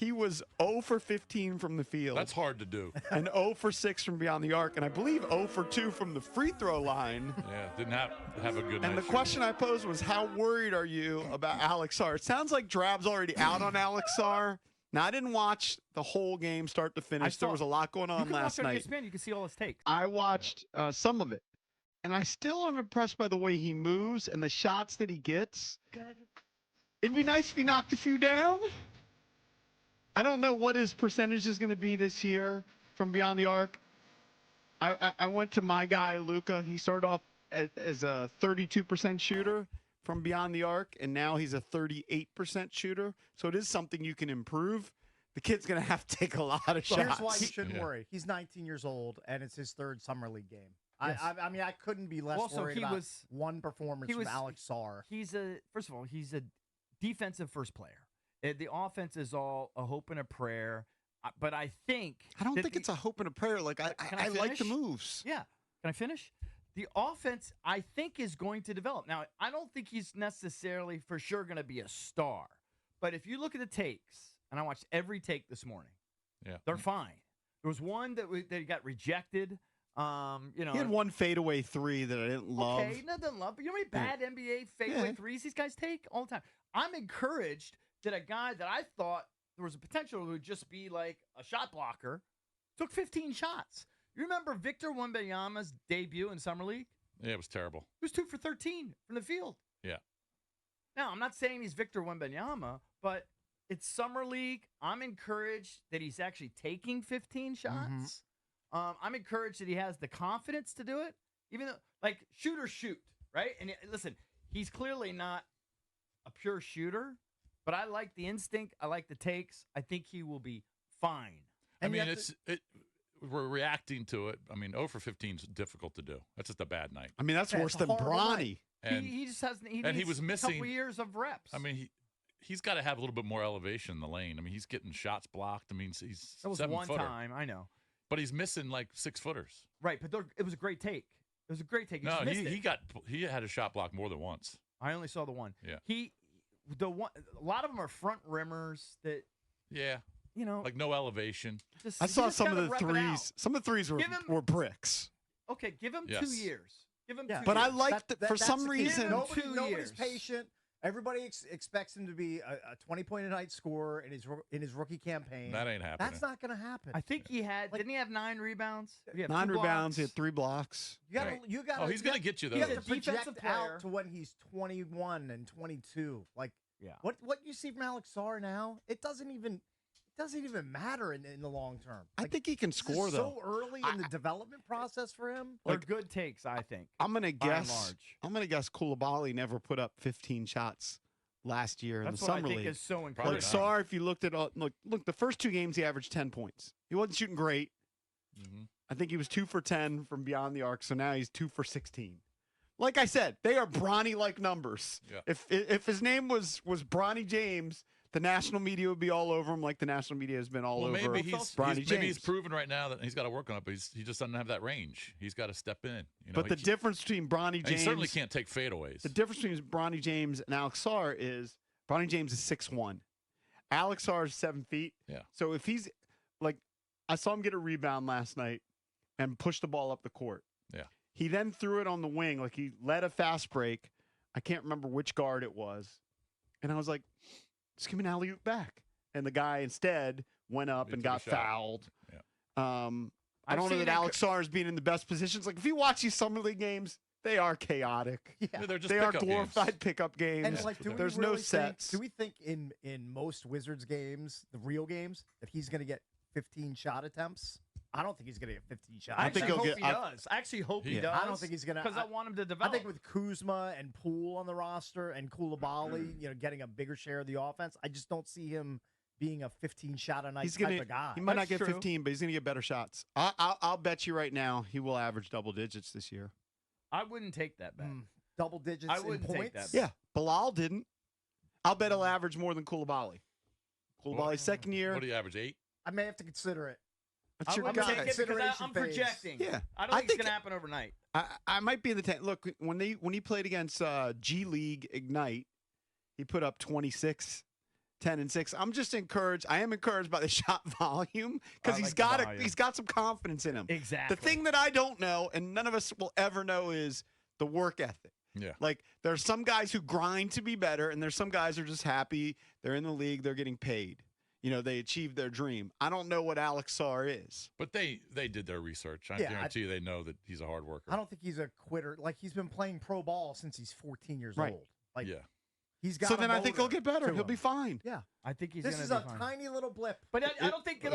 He was 0 for 15 from the field. That's hard to do. And 0 for 6 from beyond the arc. And I believe 0 for 2 from the free throw line. Yeah, didn't have a good night. And the question I posed was, how worried are you about Alex Sarr? It sounds like Drab's already out on Alex Sarr. Now, I didn't watch the whole game start to finish. There was a lot going on last night. ESPN, you can see all his takes. I watched some of it. And I still am impressed by the way he moves and the shots that he gets. It'd be nice if he knocked a few down. I don't know what his percentage is going to be this year from beyond the arc. I went to my guy, Luca. He started off as a 32% shooter from beyond the arc, and now he's a 38% shooter. So it is something you can improve. The kid's going to have to take a lot of shots. Here's why you shouldn't worry. He's 19 years old, and it's his third summer league game. Yes. I mean, I couldn't be less worried about one performance from Alex Sarr. First of all, he's a defensive first player. The offense is all a hope and a prayer. But I think I don't think it's a hope and a prayer. Like I like the moves. Yeah. Can I finish? The offense, I think, is going to develop. Now, I don't think he's necessarily for sure going to be a star. But if you look at the takes, and I watched every take this morning, they're fine. There was one that got rejected. He had one fadeaway three that I didn't love. Okay, nothing love. But you know how many bad NBA fadeaway threes these guys take all the time? I'm encouraged that a guy that I thought there was a potential to just be like a shot blocker took 15 shots. You remember Victor Wembanyama's debut in Summer League? Yeah, it was terrible. He was 2 for 13 from the field. Yeah. Now, I'm not saying he's Victor Wembanyama, but it's Summer League. I'm encouraged that he's actually taking 15 shots. I'm encouraged that he has the confidence to do it, even though, like, shoot or shoot, right? And listen, he's clearly not a pure shooter, but I like the instinct. I like the takes. I think he will be fine. And I mean, we're reacting to it. I mean, 0 for 15 is difficult to do. That's just a bad night. I mean, that's worse than Bronny. And he just hasn't. He was missing a couple years of reps. I mean, he's got to have a little bit more elevation in the lane. I mean, he's getting shots blocked. I mean, he's that was 7-footer. One time, I know. But he's missing like 6-footers. Right, but it was a great take. It was a great take. He had a shot block more than once. I only saw the one. Yeah. A lot of them are front rimmers that. Yeah. You know, like no elevation. I saw some of the threes. Some of the threes were bricks. Okay, give him 2 years. Give him 2 years. But I like that for some reason. Nobody's patient. Everybody expects him to be a 20-point-a-night scorer in his rookie campaign. That ain't happening. That's not going to happen. I think he had. Didn't he have 9 rebounds? 9 rebounds. He had 3 blocks. You got. Oh, he's going to get you though. You got to project out to when he's 21 and 22. Like, what you see from Alex Sarr now, it doesn't even matter in the long term. Like, I think he can score though. So early in the development process for him. They're good takes, I think. I'm gonna guess. Koulibaly never put up 15 shots last year in the summer league. That's what I think is so incredible. Like Sarr, if you looked at look, the first 2 games he averaged 10 points. He wasn't shooting great. I think he was 2 for 10 from beyond the arc. So now he's 2 for 16. Like I said, they are Bronny-like numbers. Yeah. If his name was Bronny James, the national media would be all over him, like the national media has been all over Bronny James. Maybe he's proven right now that he's got to work on it, but he just doesn't have that range. He's got to step in. But the difference between Bronny James, he certainly can't take fadeaways. The difference between Bronny James and Alex Sarr is Bronny James is 6'1", Alex Sarr is 7 feet. Yeah. So if he's like, I saw him get a rebound last night and push the ball up the court. Yeah. He then threw it on the wing, like he led a fast break. I can't remember which guard it was, and I was like, just give me an alley-oop back. And the guy instead went up and got fouled. Yeah. I don't know that Alex Sarr is being in the best positions. Like, if you watch these summer league games, they are chaotic. Yeah. They are glorified pickup games. And like, there's no sets. Do we think in most Wizards games, the real games, that he's going to get 15 shot attempts? I don't think he's going to get 15 shots. I actually hope he does. I actually hope he does. I don't think he's going to. Because I want him to develop. I think with Kuzma and Poole on the roster and Koulibaly, getting a bigger share of the offense, I just don't see him being a 15-shot-a-night type of guy. He might not get 15, but he's going to get better shots. I'll bet you right now he will average double digits this year. I wouldn't take that bet. Double digits I wouldn't in take points? that bet. Yeah, Bilal didn't. I'll bet he'll average more than Koulibaly. Koulibaly's second year. What do you average, 8? I may have to consider it. That's your I'm guy. taking it because I'm projecting. Yeah. I don't think it's going to happen overnight. I might be in the tent. Look, when he played against G League Ignite, he put up 26, 10-6. I'm just encouraged. I am encouraged by the shot volume because I like he's got some confidence in him. Exactly. The thing that I don't know, and none of us will ever know, is the work ethic. Yeah. Like, there's some guys who grind to be better, and there's some guys who are just happy. They're in the league. They're getting paid. You know, they achieved their dream. I don't know what Alex Sarr is. But they did their research. I guarantee you they know that he's a hard worker. I don't think he's a quitter. Like, he's been playing pro ball since he's 14 years Right. old. Like, yeah. he's got. So then I think he'll get better. He'll be fine. Yeah, I think he's. This gonna is be a fine. tiny little blip. But I don't think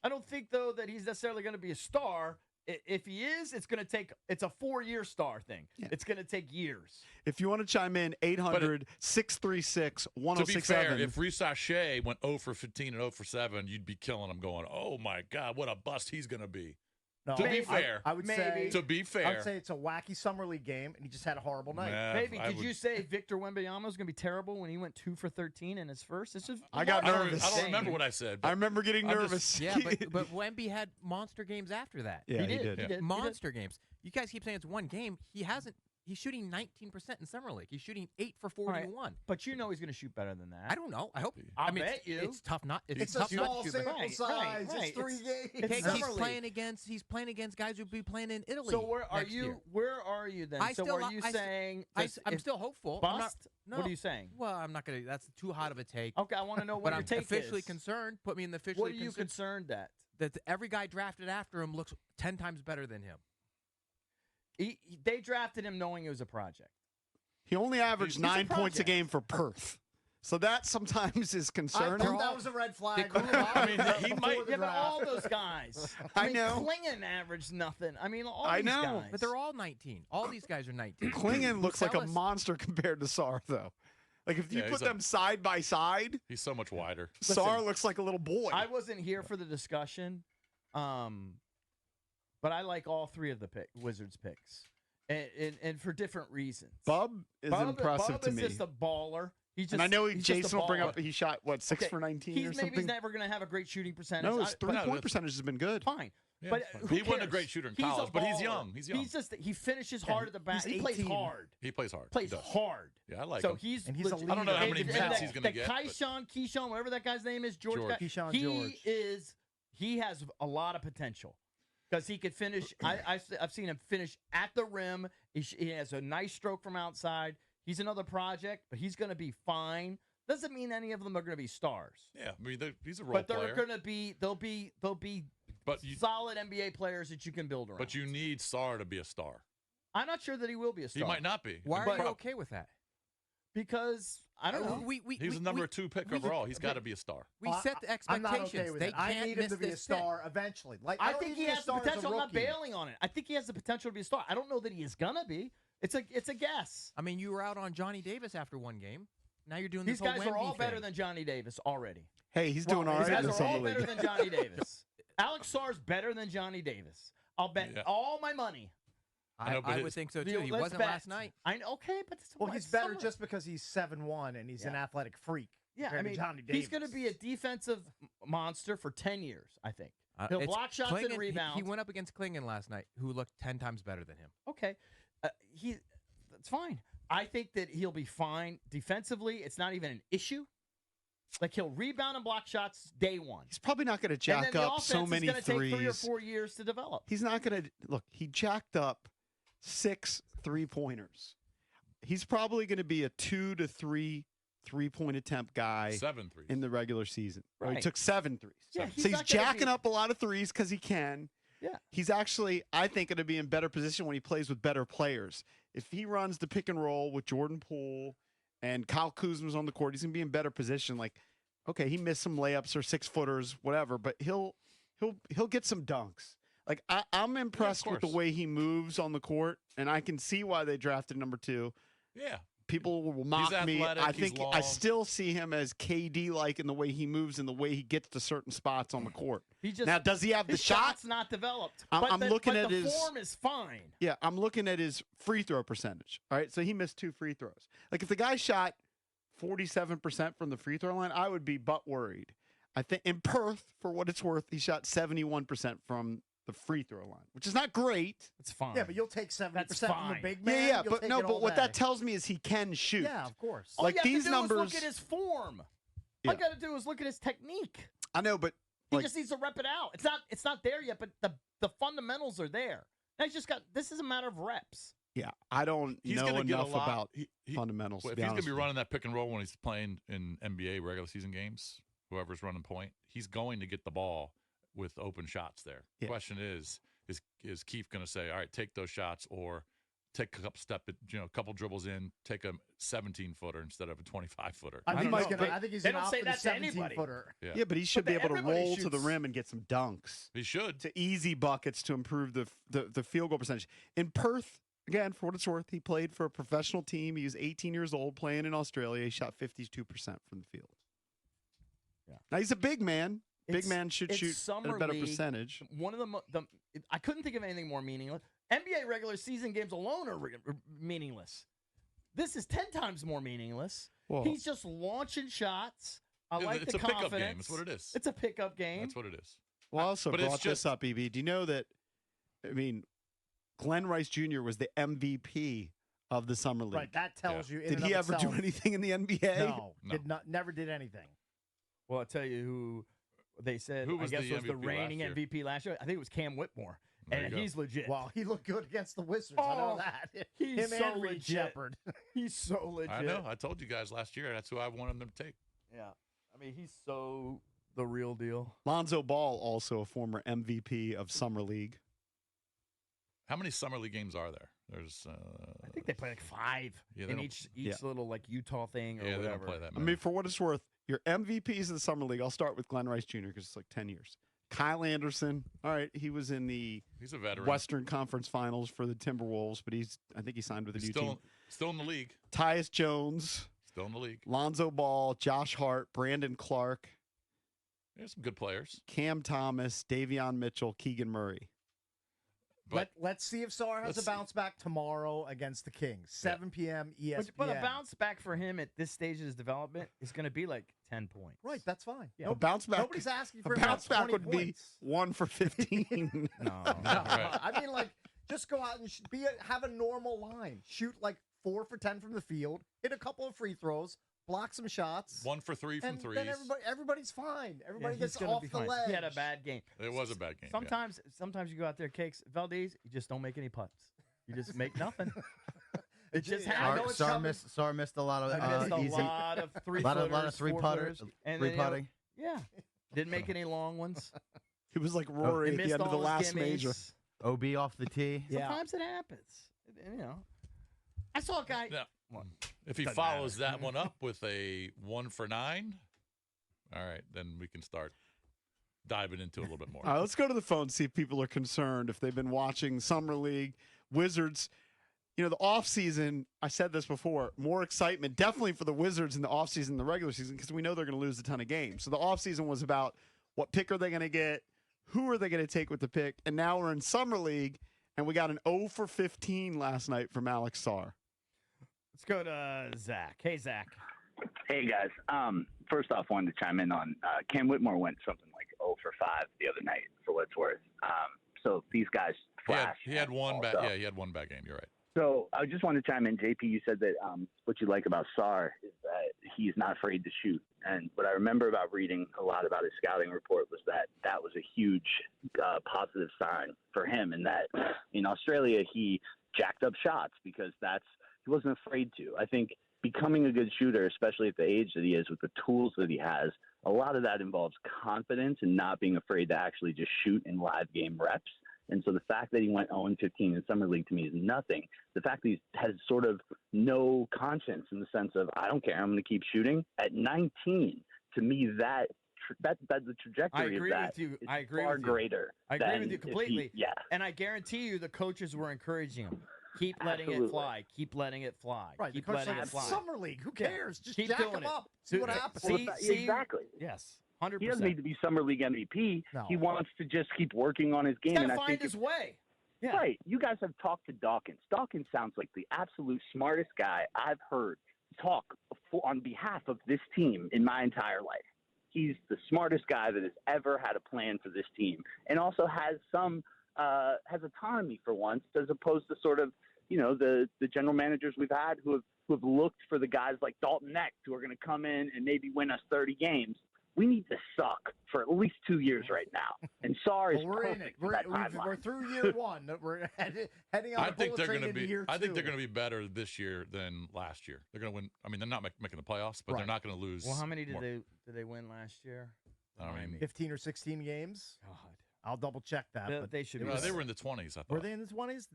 I don't think though that he's necessarily going to be a star. If he is, it's going to take. It's a 4-year star thing. Yeah. It's going to take years. If you want to chime in, 800-636-1067. To be fair, if Reese Shea went 0 for 15 and 0 for 7, you'd be killing him going, oh, my God, what a bust he's going to be. No, To be fair. I would Maybe. say. To be fair. I would say it's a wacky summer league game, and he just had a horrible night. Maybe. I Did would- you say Victor Wembanyama was going to be terrible when he went 2 for 13 in his first? It's just I got I don't, nervous. I don't remember what I said. I But remember getting I'm nervous. Yeah, but Wemby had monster games after that. Yeah, he did. Yeah. He did. Monster games. You guys keep saying it's one game. He hasn't. He's shooting 19% in summer league. He's shooting 8 for 41. But you know he's going to shoot better than that. I don't know. I hope. I'll I mean, bet you. it's tough not. It's a tough not small to shoot, but- sample Right, size. right. It's 3 games. it's He's summer league. playing against. He's playing against guys who'd be playing in Italy. So where are next you? year. Where are you then? I so still- are you I s- saying? I'm if still hopeful. I'm not- bust? no. What are you saying? Well, I'm not gonna. That's too hot of a take. Okay, I want to know what But your I'm take officially is. concerned. Put me in the officially What are you concerned. concerned at? That every guy drafted after him looks 10 times better than him. They drafted him knowing it was a project. He only averaged He's a 9 points a project. game for Perth. So that sometimes is I concerning. thought that was a red flag. I mean, he might- Yeah, but all those guys. I mean, know. Klingon averaged nothing. I mean, all I these know. guys. But they're all 19. All these guys are 19. Klingon looks like a Bucelis- monster compared to Sarr, though. Like, if you Yeah, put he's a- them side by side, he's so much wider. Sarr looks like a little boy. I wasn't here for the discussion, but I like all 3 of the Wizards picks, and for different reasons. Bub is impressive Bub to is me. just a baller. He's just, And I know he's just a Jason will bring baller. up, he shot, what, 6 for 19 He's or maybe something? he's never going to have a great shooting percentage. No, his but- three-point that's- percentage has been good. Fine. Yeah, But it's fine. who He wasn't a cares? great shooter in He's a college, but he's baller. young. He's young. He finishes Yeah, hard at the back. he's He plays 18. hard. He plays hard. Plays He does. hard. Yeah, I like so him. he's And he's a legit- leader. I don't know how and- many and minutes that- he's gonna the get, but- Keyshawn, whatever that guy's name is, George. George. Keyshawn he George. he has a lot of potential because he could finish. I've seen him finish at the rim. He has a nice stroke from outside. He's another project, but he's going to be fine. Doesn't mean any of them are going to be stars. Yeah, I mean, he's a role But player. they're going to be they'll be But you- solid NBA players that you can build around. But you need Sarr to be a star. I'm not sure that he will be a star. He might not be. Why are But- you okay with that? because I don't know. He was the number 2 pick overall. He's got to be a star. We set the I'm not expectations. okay with They it. I can't need him miss to be a this pick. star eventually. Like I don't think need he him has to the start as a potential. I'm not rookie. bailing on it. I think he has the potential to be a star. I don't know that he is gonna be. It's a guess. I mean, you were out on Johnny Davis after one game. Now you're doing These this whole guys are all Wemby better thing. than Johnny Davis already. Hey, he's doing all These right in guys the are all summer better league. than Johnny Davis. Alex Sarr's better than Johnny Davis. I'll bet Yeah. all my money. I know, but I would his- think so The- too. He let's wasn't bet. last night. I know. Okay, but it's, Well, it's he's better summer. just because he's 7'1" and he's an Yeah. athletic freak. Yeah, I compared to mean, Johnny he's going to Davis. be a defensive monster for 10 years. I think he'll It's block shots Klingon- and he- rebounds. He went up against Klingon last night, who looked 10 times better than him. Okay, that's fine. I think that he'll be fine defensively. It's not even an issue. Like he'll rebound and block shots day one. He's probably not going to And jack then the up offense so is many gonna take 3 or threes. 4 years to develop. He's not going to look. He jacked up 6 3-pointers. He's probably going to be a 2 to 3 3-point attempt guy 7 threes. in the regular season. Or he Right. took 7 threes. Yeah, So he's he's not gonna jacking be- up a lot of threes because he can. Yeah. He's actually, I think, going to be in better position when he plays with better players. If he runs the pick and roll with Jordan Poole and Kyle Kuzma's on the court, he's going to be in better position. Like, okay, he missed some layups or 6-footers, whatever, but he'll get some dunks. Like I'm impressed with the course. way he moves on the court, and I can see why they drafted number 2. Yeah. People will mock me. athletic, I he's think I long. still see him as KD-like in the way he moves and the way he gets to certain spots on the court. He just Now, does he have the his shot? shot's not developed. I'm looking but at the his- form is fine. Yeah, I'm looking at his free throw percentage. All right, so he missed 2 free throws. Like if the guy shot 47% from the free throw line, I would be butt worried. I think in Perth, for what it's worth, he shot 71% from the free throw line, which is not great. It's fine. Yeah, but you'll take 70% from the fine. big man. Yeah, You'll but take no, it all but what day. that tells me is he can shoot. Yeah, of course. All like you have these to do is numbers- look at his form. All you got to do is look at his technique. I know, but he just needs to rep it out. It's not there yet, but the fundamentals are there. Now this is a matter of reps. Yeah, I don't know enough about fundamentals. Well, if he's going to be running that pick and roll when he's playing in NBA regular season games, whoever's running point, he's going to get the ball with open shots there. The question is Keith going to say, all right, take those shots, or take a couple dribbles in, take a 17-footer instead of a 25-footer? I think he's they don't say that to 17-footer. Yeah, but he should be able to roll to the rim and get some dunks. He should. To easy buckets to improve the field goal percentage. In Perth, again, for what it's worth, he played for a professional team. He was 18 years old, playing in Australia. He shot 52% from the field. Yeah. Now, he's a big man. Big man should shoot at a better percentage. One of I couldn't think of anything more meaningless. NBA regular season games alone are meaningless. This is 10 times more meaningless. Whoa. He's just launching shots. I like the confidence. It's a pickup game. That's what it is. It's a pickup game. That's what it is. Well, I also brought this up, EB. Do you know that, Glenn Rice Jr. was the MVP of the Summer League? Right, that tells you. Did he ever do anything in the NBA? No. Never did anything. Well, I'll tell you who they said was the reigning MVP last year. I think it was Cam Whitmore. And he's legit. Well, he looked good against the Wizards. I know that. He's so legit. Shepard. He's so legit. I know. I told you guys last year. That's who I wanted them to take. Yeah. He's so the real deal. Lonzo Ball, also a former MVP of Summer League. How many Summer League games are there? There's I think they play like 5 in each little like Utah thing or whatever. They don't play that many. For what it's worth, your MVPs of the Summer League, I'll start with Glenn Rice Jr. because it's like 10 years. Kyle Anderson, all right, he was in the Western Conference Finals for the Timberwolves, but I think he signed with a new team. Still in the league. Tyus Jones. Still in the league. Lonzo Ball, Josh Hart, Brandon Clark. There's some good players. Cam Thomas, Davion Mitchell, Keegan Murray. Let's see if Sarr has a bounce back tomorrow against the Kings. 7 p.m. ESPN. But a bounce back for him at this stage of his development is going to be like 10 points. Right, that's fine. Yeah. A bounce back. Nobody's asking for a bounce back would points. be 1 for 15. No. Right. I mean, like, just go out and have a normal line. Shoot like 4 for 10 from the field. Hit a couple of free throws. Block some shots. 1 for 3 from threes. Then everybody's fine. Everybody gets off the ledge. He had a bad game. It was a bad game. Sometimes you go out there, Cakes. Valdez, you just don't make any putts. You just make nothing. It just happens. Sarr missed a lot of easy. A lot of three putters. Three putting. Yeah. Didn't make any long ones. He was like Rory at the end of the last major. OB off the tee. Sometimes it happens. I saw a guy. No. If he follows that one up with a 1 for 9, all right, then we can start diving into it a little bit more. All right, let's go to the phone, see if people are concerned, if they've been watching Summer League. Wizards, the offseason, I said this before, more excitement definitely for the Wizards in the offseason than the regular season because we know they're going to lose a ton of games. So the offseason was about what pick are they going to get, who are they going to take with the pick, and now we're in Summer League, and we got an 0 for 15 last night from Alex Sarr. Let's go to Zach. Hey, Zach. Hey, guys. First off, wanted to chime in on Cam Whitmore went something like 0 for 5 the other night, for what it's worth. So these guys flash. He had one bad. Yeah, he had one bad game. You're right. So I just wanted to chime in. JP, you said that what you like about Sarr is that he's not afraid to shoot. And what I remember about reading a lot about his scouting report was that was a huge positive sign for him, and that in Australia he jacked up shots because he wasn't afraid to. I think becoming a good shooter, especially at the age that he is with the tools that he has, a lot of that involves confidence and not being afraid to actually just shoot in live game reps. And so the fact that he went 0-15 in Summer League to me is nothing. The fact that he has sort of no conscience in the sense of, I don't care, I'm going to keep shooting. At 19, to me, that's the trajectory of that. I agree far with you. greater. I agree with you completely. Yeah. And I guarantee you the coaches were encouraging him. Keep letting it fly. Keep letting it fly. Right. Keep letting it fly. Summer League. Who cares? Just keep jack doing him it. up. See what happens. Exactly. Yes. 100%. He doesn't need to be Summer League MVP. No. He wants to just keep working on his game. He's got to find his way. Yeah. Right. You guys have talked to Dawkins. Dawkins sounds like the absolute smartest guy I've heard talk on behalf of this team in my entire life. He's the smartest guy that has ever had a plan for this team, and also has some has autonomy for once, as opposed to sort of the general managers we've had who have looked for the guys like Dalton Neck who are going to come in and maybe win us 30 games. We need to suck for at least 2 years right now. And Sarr is we're in it. We're through year one. We're heading on. I think they're going to be. year I two. think they're going to be better this year than last year. They're going to win. I mean, they're not making the playoffs, but they're not going to lose. Well, how many did they win last year? I don't mean 15 or 16 games. God, I'll double check that. But they should. They were in the 20s. I thought. Were they in the 20s?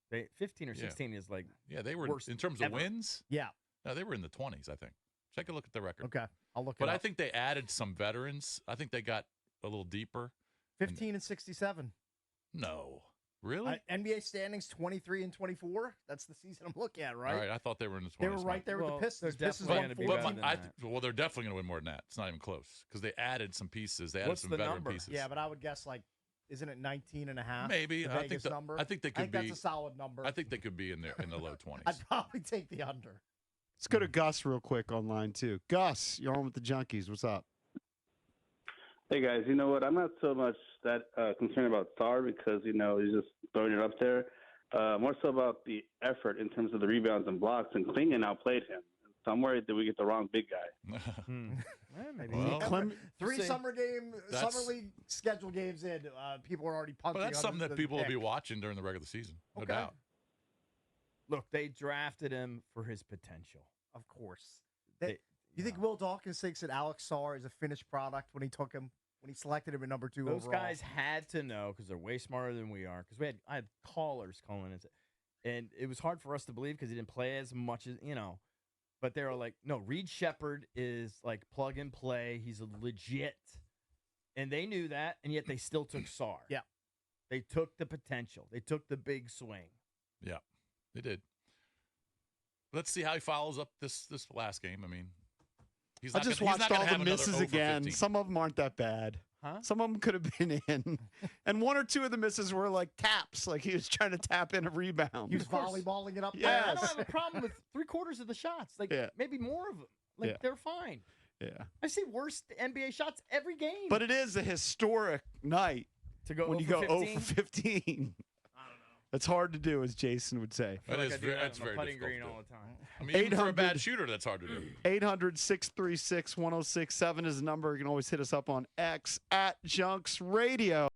They 15 or 16 is like they were worst in terms of wins. Yeah, no, they were in the 20s. I think. Take a look at the record. Okay, I'll look. But I think they added some veterans. I think they got a little deeper. 15 and 67. No, really? NBA standings 23 and 24. That's the season I'm looking at, right? All right, I thought they were in the 20s. They were right there with the Pistons. Definitely going to be better than that. Well, they're definitely going to win more than that. It's not even close because they added some pieces. They added some veteran pieces. Yeah, but I would guess isn't it 19 and a half? Maybe. The Vegas number. I think they could be. That's a solid number. I think they could be in the low 20s. I'd probably take the under. Let's go to Gus real quick online, too. Gus, you're on with the Junkies. What's up? Hey, guys. You know what? I'm not so much that concerned about Sarr because, he's just throwing it up there. More so about the effort in terms of the rebounds and blocks, and Klingon outplayed him. So I'm worried that we get the wrong big guy. Maybe. Well, Three summer league schedule games in, people are already punching. But that's something that people will be watching during the regular season, no doubt. Look, they drafted him for his potential. Of course. You think Will Dawkins thinks that Alex Sarr is a finished product when he selected him at number 2 Those overall? guys had to know because they're way smarter than we are. Because I had callers calling in, and it was hard for us to believe because he didn't play as much as But they were like, no, Reed Shepherd is like plug and play. He's a legit, and they knew that, and yet they still took Sarr. Yeah, they took the potential. They took the big swing. Yeah, they did. Let's see how he follows up this last game. I mean, I just watched all the misses again. Some of them aren't that bad. Huh? Some of them could have been in. And one or two of the misses were like taps, like he was trying to tap in a rebound. He was volleyballing it up. Yes. I don't have a problem with 3/4 of the shots. Like maybe more of them. Like they're fine. Yeah. I see worse NBA shots every game. But it is a historic night to go when you go 0 for 15. That's hard to do, as Jason would say. That's very putting difficult green to do. all the time. I mean, even for a bad shooter, that's hard to do. 800-636-1067 is the number. You can always hit us up on X @JunksRadio.